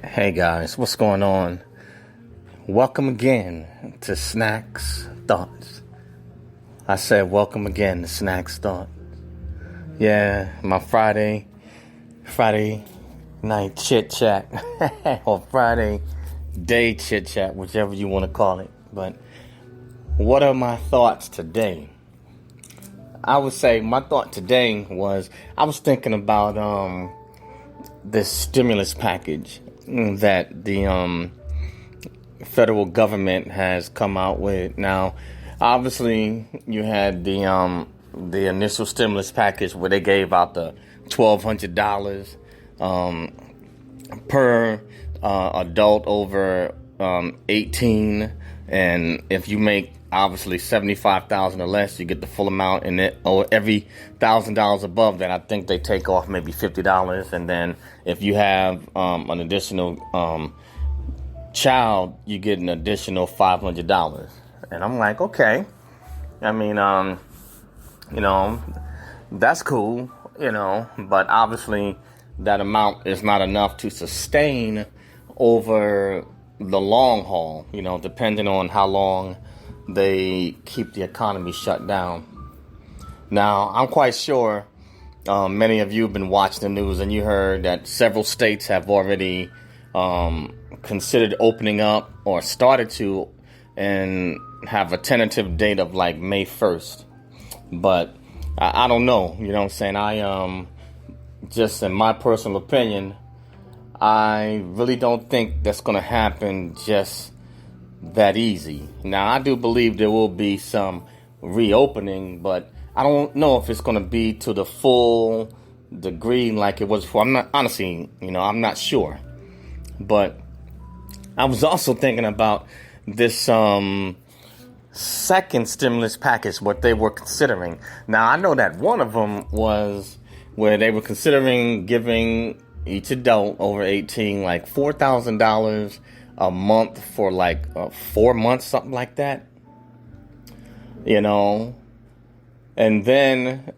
Hey guys, what's going on? Welcome again to Snacks Thoughts. I said welcome again to Snacks Thoughts. Yeah, my Friday night chit chat or Friday day chit chat, whichever you want to call it. But what are my thoughts today? I would say my thought today was I was thinking about this stimulus package that the federal government has come out with. Now, obviously, you had the initial stimulus package where they gave out the $1,200 per adult over 18, and if you make obviously $75,000 or less, you get the full amount. And every $1,000 above that, I think they take off maybe $50. And then if you have an additional child, you get an additional $500. And I'm like, okay. I mean, that's cool, but obviously that amount is not enough to sustain over the long haul, depending on how long they keep the economy shut down. Now, I'm quite sure many of you have been watching the news and you heard that several states have already considered opening up or started to and have a tentative date of like May 1st. But I don't know, you know what I'm saying? I just in my personal opinion, I really don't think that's going to happen just that easy. Now, I do believe there will be some reopening, but I don't know if it's going to be to the full degree like it was before. I'm not, honestly, I'm not sure. But I was also thinking about this second stimulus package, what they were considering. Now, I know that one of them was where they were considering giving each adult over 18 like $4,000 a month for like 4 months, something like that, and then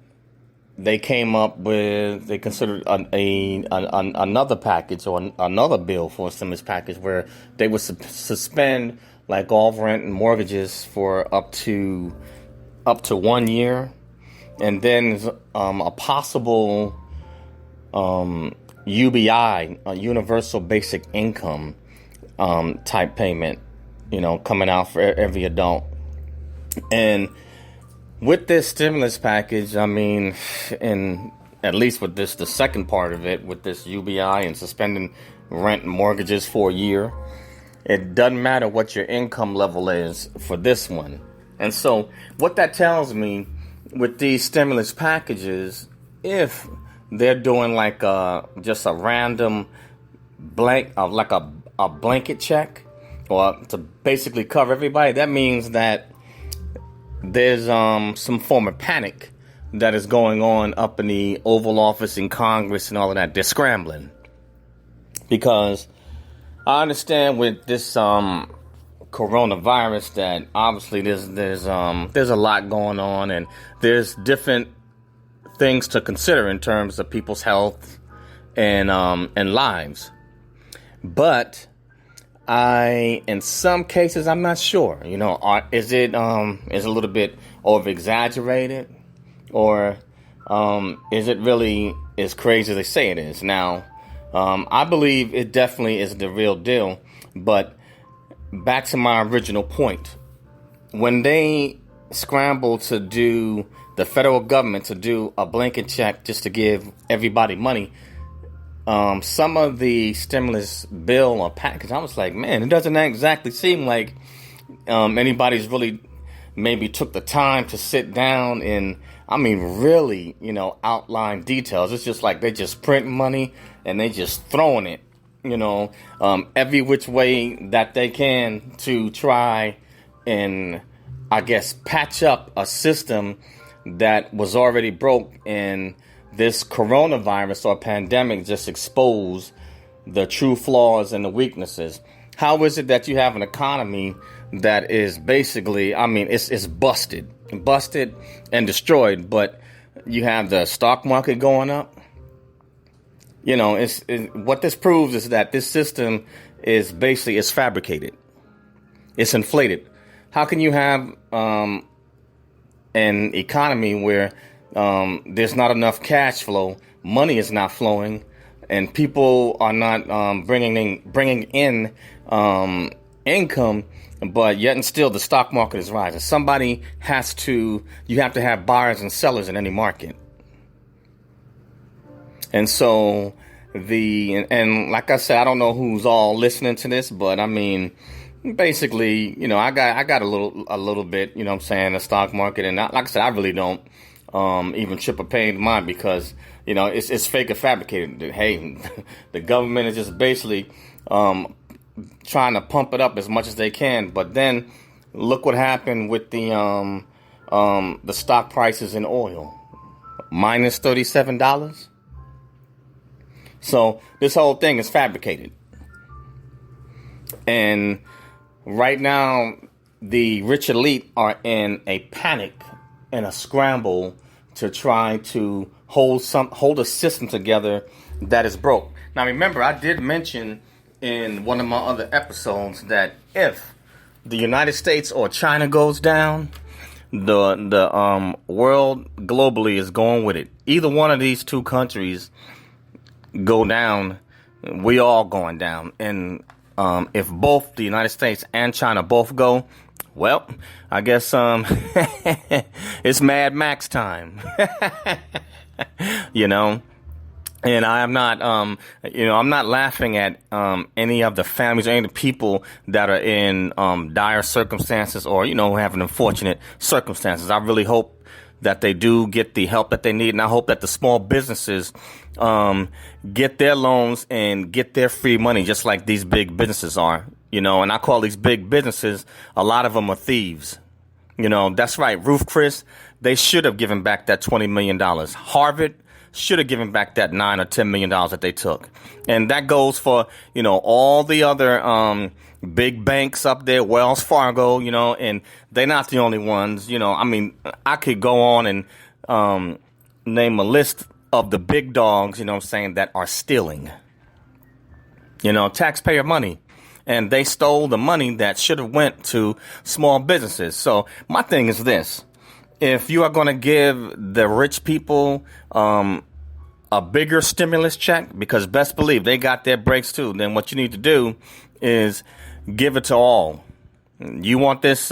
they came up with, they considered another package or another bill for a stimulus package where they would suspend like all rent and mortgages for up to 1 year, and then a possible UBI, a universal basic income type payment, coming out for every adult. And with this stimulus package, I mean, and at least with this, the second part of it, with this UBI and suspending rent and mortgages for a year, it doesn't matter what your income level is for this one. And so what that tells me with these stimulus packages, if they're doing like just a random blank, like a blanket check, or to basically cover everybody, that means that there's some form of panic that is going on up in the Oval Office in Congress and all of that. They're scrambling because I understand with this coronavirus that obviously there's a lot going on, and there's different things to consider in terms of people's health and lives. But in some cases, I'm not sure. Is it a little bit over exaggerated, or is it really as crazy as they say it is? Now, I believe it definitely is the real deal. But back to my original point, when they scrambled to do the federal government to do a blanket check just to give everybody money, some of the stimulus bill or package, I was like, man, it doesn't exactly seem like anybody's really maybe took the time to sit down and, really, outline details. It's just like they just print money and they just throwing it, every which way that they can to try and, I guess, patch up a system that was already broke, and this coronavirus or pandemic just exposed the true flaws and the weaknesses. How is it that you have an economy that is basically, it's busted and destroyed, but you have the stock market going up, What this proves is that this system is basically it's fabricated. It's inflated. How can you have an economy where there's not enough cash flow, money is not flowing, and people are not bringing in income, but yet and still the stock market is rising? You have to have buyers and sellers in any market. And so and like I said, I don't know who's all listening to this, but I mean, basically, I got a little bit, the stock market, and like I said, I really don't even trip a pain in mind because, it's fake and fabricated. Hey, the government is just basically trying to pump it up as much as they can, but then look what happened with the stock prices in oil, minus $37. So this whole thing is fabricated. And right now, the rich elite are in a panic and a scramble to try to hold a system together that is broke. Now, remember, I did mention in one of my other episodes that if the United States or China goes down, the world globally is going with it. Either one of these two countries go down, we all going down. And if both the United States and China both go, well, I guess it's Mad Max time. And I am not I'm not laughing at any of the families or any of the people that are in dire circumstances or having unfortunate circumstances. I really hope that they do get the help that they need, and I hope that the small businesses get their loans and get their free money just like these big businesses are. And I call these big businesses, a lot of them are thieves. That's right. Ruth Chris, they should have given back that $20 million. Harvard should have given back that $9 or $10 million that they took. And that goes for, all the other big banks up there, Wells Fargo, and they're not the only ones. I could go on and name a list of the big dogs, that are stealing, taxpayer money. And they stole the money that should have went to small businesses. So my thing is this. If you are going to give the rich people a bigger stimulus check, because best believe they got their breaks too, then what you need to do is give it to all. You want this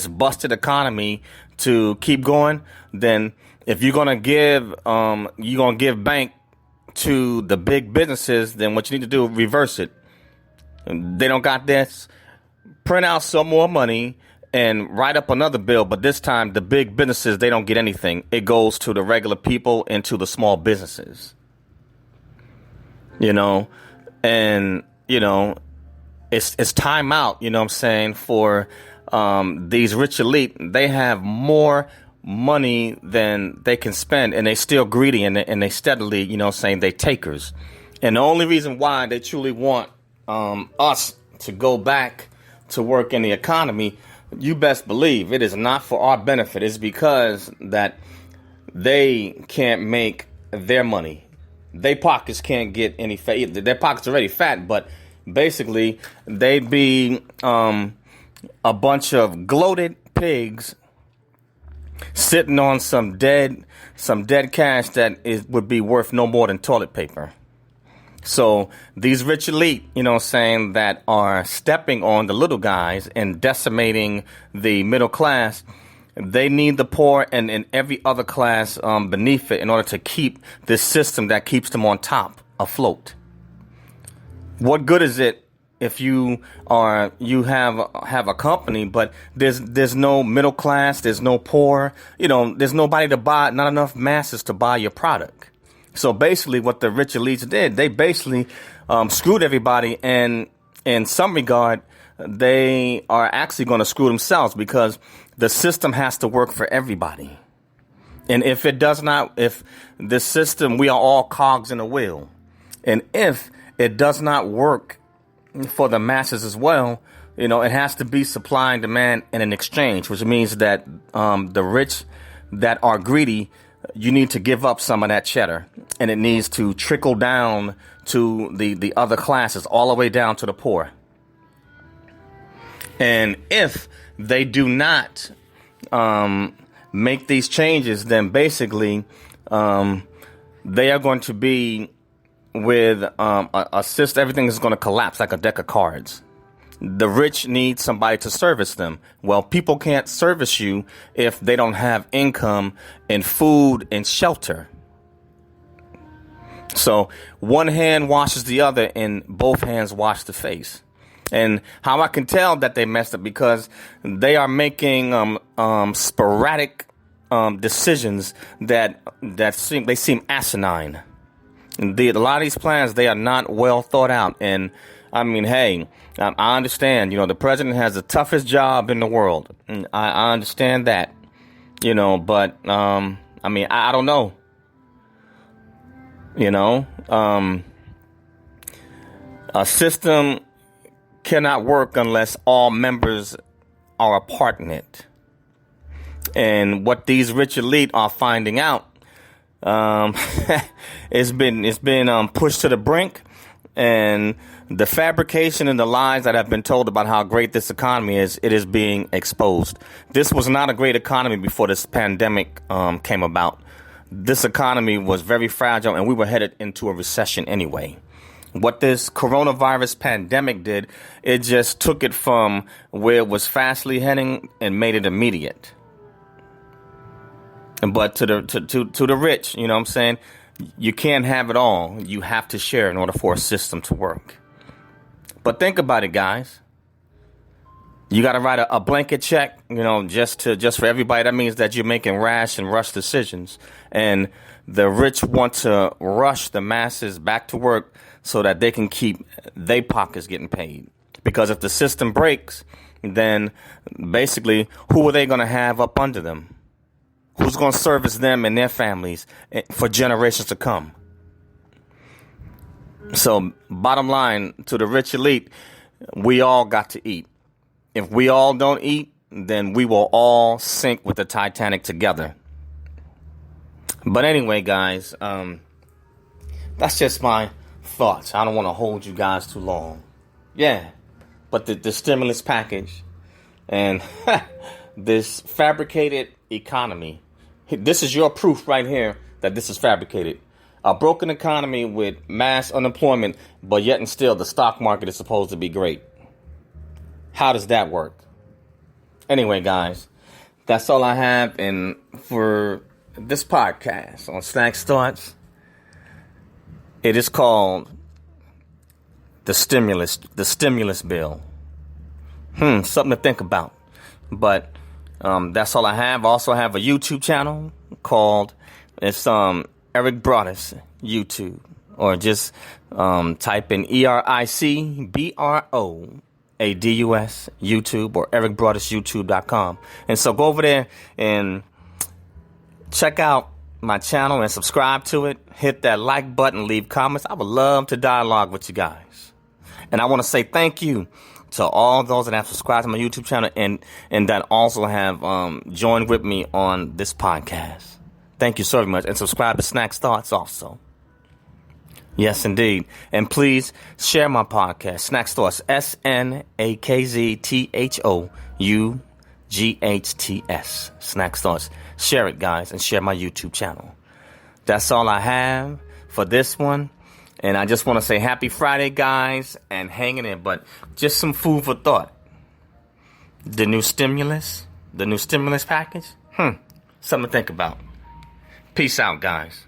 busted economy to keep going, then if you're going to give bank to the big businesses, then what you need to do is reverse it. They don't got this. Print out some more money and write up another bill, but this time the big businesses, they don't get anything. It goes to the regular people and to the small businesses. And it's time out, for these rich elite. They have more money than they can spend, and they still greedy, and they steadily, they takers. And the only reason why they truly want us to go back to work in the economy, you best believe it is not for our benefit. It's because that they can't make their money. Their pockets can't get any fat. Their pockets are already fat, but basically they be a bunch of gloated pigs sitting on some dead cash that would be worth no more than toilet paper. So these rich elite, that are stepping on the little guys and decimating the middle class, they need the poor and every other class beneath it in order to keep this system that keeps them on top afloat. What good is it if you have a company, but there's no middle class, there's no poor, there's nobody to buy, not enough masses to buy your product. So basically what the rich elites did, they basically screwed everybody, and in some regard, they are actually going to screw themselves because the system has to work for everybody. And if it does not, if the system, we are all cogs in a wheel. And if it does not work for the masses as well, it has to be supply and demand and an exchange, which means that the rich that are greedy you need to give up some of that cheddar, and it needs to trickle down to the other classes, all the way down to the poor. And if they do not make these changes, then basically they are going to be with a system. Everything is going to collapse like a deck of cards. The rich need somebody to service them. Well, people can't service you if they don't have income and food and shelter. So one hand washes the other and both hands wash the face. And how I can tell that they messed up, because they are making sporadic decisions that seem asinine. A lot of these plans, they are not well thought out. And I mean, hey, I understand, the president has the toughest job in the world. I understand that, but, I don't know. A system cannot work unless all members are a part in it. And what these rich elite are finding out, it's been pushed to the brink, and the fabrication and the lies that have been told about how great this economy is, it is being exposed. This was not a great economy before this pandemic came about. This economy was very fragile, and we were headed into a recession anyway. What this coronavirus pandemic did, it just took it from where it was fastly heading and made it immediate. But to the rich, you know what I'm saying? You can't have it all. You have to share in order for a system to work. But think about it, guys. You got to write a blanket check, just for everybody. That means that you're making rash and rush decisions. And the rich want to rush the masses back to work so that they can keep their pockets getting paid. Because if the system breaks, then basically, who are they going to have up under them? Who's going to service them and their families for generations to come? So, bottom line, to the rich elite, we all got to eat. If we all don't eat, then we will all sink with the Titanic together. But anyway, guys, that's just my thoughts. I don't want to hold you guys too long. Yeah, but the stimulus package and this fabricated economy, this is your proof right here that this is fabricated. A broken economy with mass unemployment, but yet and still the stock market is supposed to be great. How does that work? Anyway, guys, that's all I have for this podcast on Snacks Thoughts. It is called the stimulus bill. Something to think about. But that's all I have. I also have a YouTube channel called Eric Broadus YouTube, or just type in EricBroadus YouTube, or ericbroadusyoutube.com. And so go over there and check out my channel and subscribe to it. Hit that like button, leave comments. I would love to dialogue with you guys. And I want to say thank you to all those that have subscribed to my YouTube channel and that also have joined with me on this podcast. Thank you so very much. And subscribe to Snacks Thoughts also. Yes, indeed. And please share my podcast, Snacks Thoughts, SNAKZTHOUGHTS, Snacks Thoughts. Share it, guys, and share my YouTube channel. That's all I have for this one. And I just want to say happy Friday, guys, and hanging in. But just some food for thought. The new stimulus package, something to think about. Peace out, guys.